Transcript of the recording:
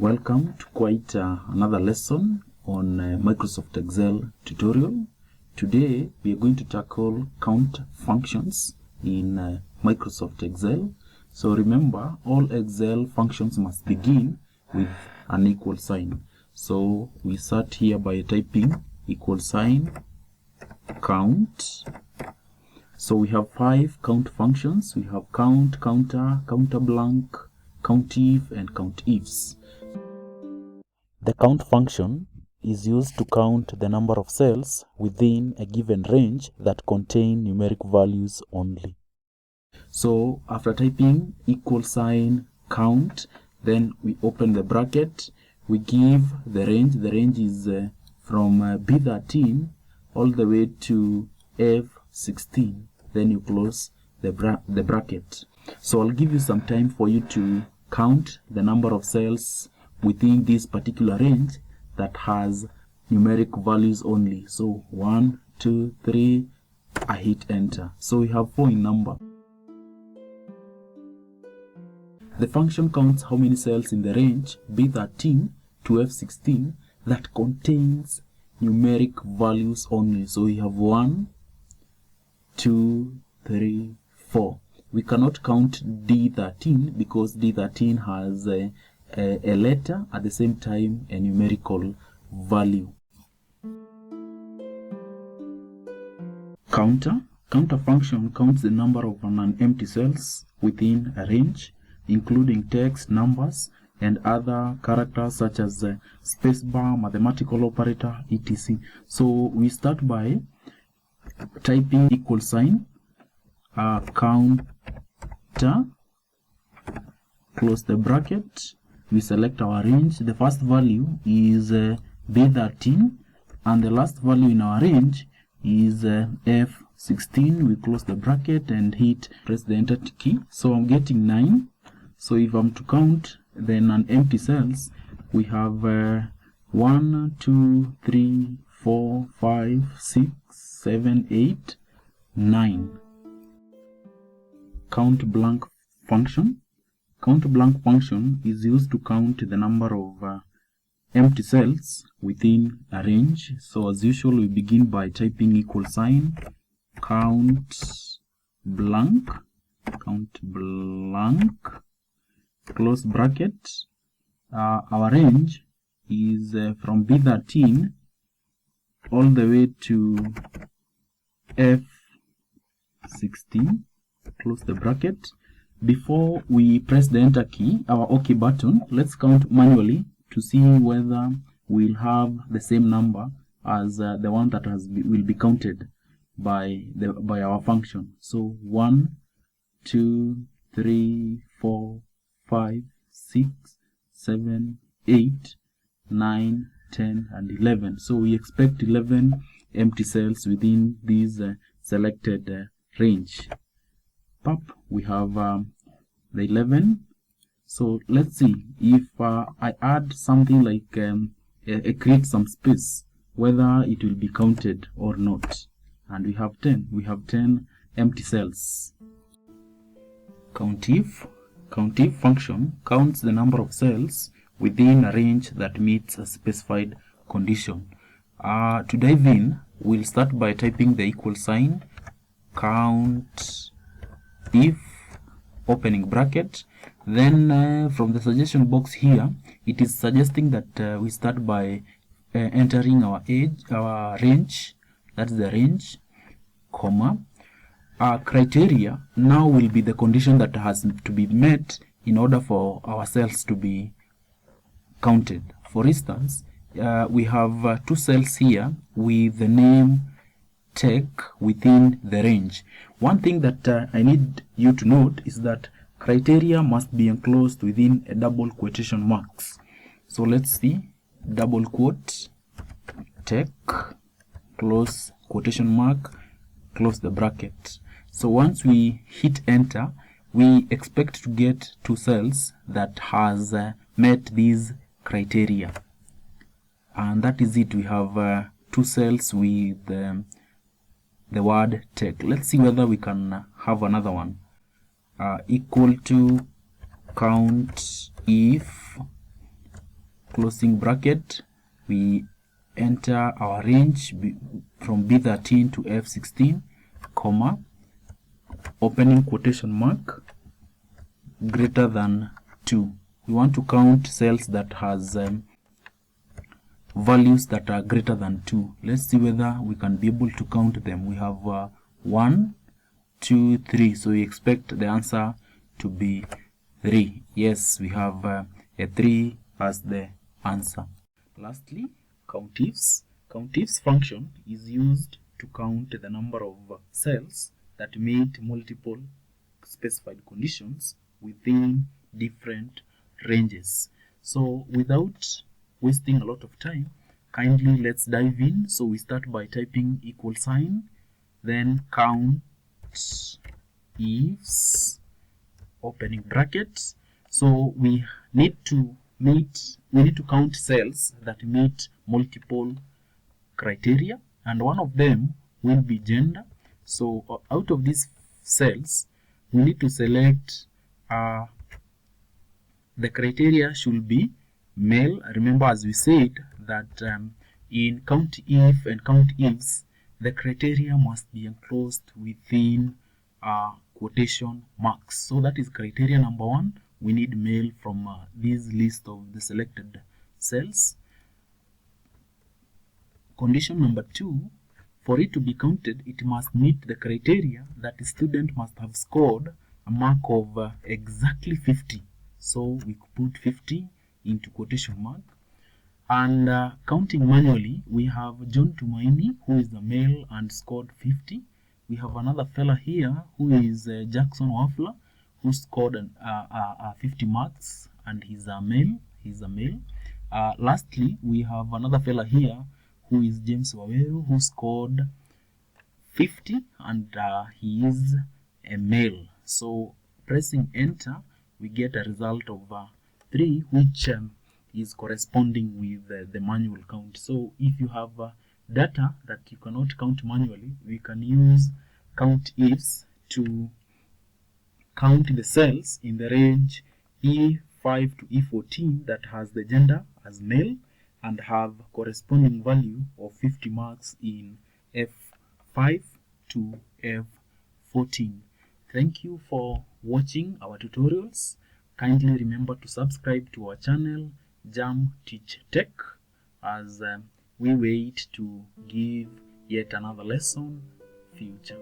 Welcome to quite another lesson on Microsoft Excel tutorial. Today we are going to tackle count functions in Microsoft Excel. So remember, all Excel functions must begin with an equal sign. So we start here by typing equal sign count. So we have 5 count functions. We have count, CountA, CountBlank, CountIF and CountIFS. The count function is used to count the number of cells within a given range that contain numeric values only. So after typing equal sign count, then we open the bracket, we give the range. The range is from B13 all the way to F16. Then you close the bracket. So I'll give you some time for you to count the number of cells within this particular range that has numeric values only. So 1, 2, 3, I hit enter. So we have 4 in number. The function counts how many cells in the range B13 to F16 that contains numeric values only. So we have 1, 2, 3, 4. We cannot count D13 because D13 has a letter, at the same time a numerical value. CountA function counts the number of non-empty cells within a range, including text, numbers, and other characters such as spacebar, mathematical operator, etc. So we start by typing equal sign CountA, close the bracket. We select our range. The first value is B13 and the last value in our range is F16. We close the bracket and press the enter key. So I'm getting 9. So if I'm to count the non-empty cells, we have 1, 2, 3, 4, 5, 6, 7, 8, 9. CountBlank function. CountBlank function is used to count the number of empty cells within a range. So as usual, we begin by typing equal sign CountBlank, close bracket. Our range is from B13 all the way to F16. Close the bracket. Before we press the enter key, our OK button, let's count manually to see whether we'll have the same number as the one that will be counted by our function. So 1, 2, 3, 4, 5, 6, 7, 8, 9, 10, and 11. So we expect 11 empty cells within this selected range. We have the 11. So let's see if I add something like create some space, whether it will be counted or not. And we have 10. We have 10 empty cells. CountIF function counts the number of cells within a range that meets a specified condition. To dive in, we'll start by typing the equal sign CountIF, opening bracket. Then from the suggestion box here, it is suggesting that we start by entering our range, that's the range, comma. Our criteria now will be the condition that has to be met in order for our cells to be counted. For instance, we have 2 cells here with the name tech within the range. One thing that I need you to note is that criteria must be enclosed within a double quotation marks. So let's see, double quote, tech, close quotation mark, close the bracket. So once we hit enter, we expect to get 2 cells that has met these criteria. And that is it. We have 2 cells with the word tech. Let's see whether we can have another one. Equal to CountIF closing bracket, we enter our range from B13 to F16, comma, opening quotation mark, greater than 2. We want to count cells that has values that are greater than 2. Let's see whether we can be able to count them. We have 1, 2, 3. So we expect the answer to be 3. Yes, we have a 3 as the answer. Lastly, CountIFS. CountIFS function is used to count the number of cells that meet multiple specified conditions within different ranges. So without wasting a lot of time, kindly let's dive in. So we start by typing equal sign, then CountIFS, opening brackets. So we need to count cells that meet multiple criteria, and one of them will be gender. So out of these cells, we need to select the criteria should be male. Remember, as we said, that in CountIF and CountIFS, the criteria must be enclosed within quotation marks. So that is criteria number 1. We need male from this list of the selected cells. Condition number 2, for it to be counted, it must meet the criteria that the student must have scored a mark of exactly 50. So we put 50 into quotation mark. And counting manually, we have John Tumaini, who is the male and scored 50. We have another fella here who is Jackson Wafla, who scored 50 marks, and he's a male. Lastly, we have another fella here who is James Waweru, who scored 50, and he is a male. So pressing enter, we get a result of 3, which is corresponding with the manual count. So if you have data that you cannot count manually, we can use CountIFS to count the cells in the range E5 to E14 that has the gender as male and have corresponding value of 50 marks in F5 to F14. Thank you for watching our tutorials. Kindly remember to subscribe to our channel, Jam Teach Tech, as we wait to give yet another lesson future.